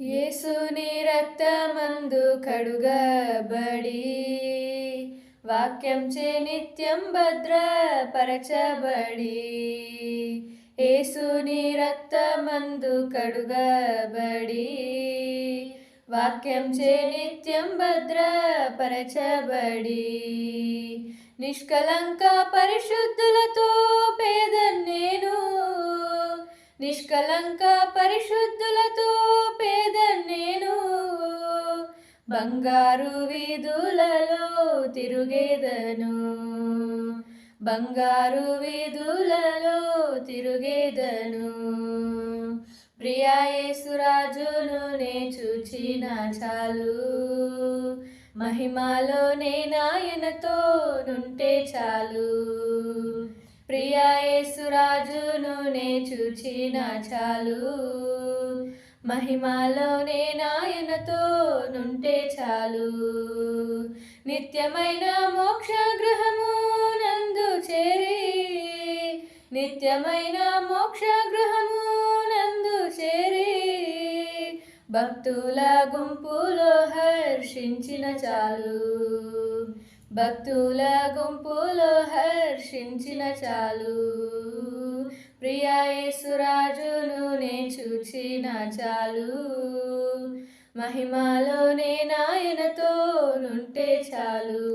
యేసుని రక్తమందు కడుగబడి వాక్యంచే నిత్యం భద్రపరచబడి యేసుని రక్తమందు కడుగబడి వాక్యంచే నిత్యం భద్రపరచబడి నిష్కలంక పరిశుద్ధులతో పేదన్నేను నిష్కలంక పరిశుద్ధులతో పేదన్నేను బంగారు వీధులలో తిరుగేదను బంగారు వీధులలో తిరుగేదను ప్రియా యేసురాజును నే చూచిన చాలు మహిమలో నేనాయనతో నుంటే చాలు ప్రియా యేసురాజును నే చూచిన చాలు మహిమలో నేనాయనతో నుంటే చాలు నిత్యమైన మోక్ష గృహము నందు చేరి నిత్యమైన మోక్ష గృహము నందు చేరి భక్తుల గుంపులో హర్షించిన చాలు భక్తుల గుంపులో హర్షించిన చాలు ప్రియా యేసురాజును నే చూచిన చాలు మహిమలో నేనాయనతో నుంటే చాలు.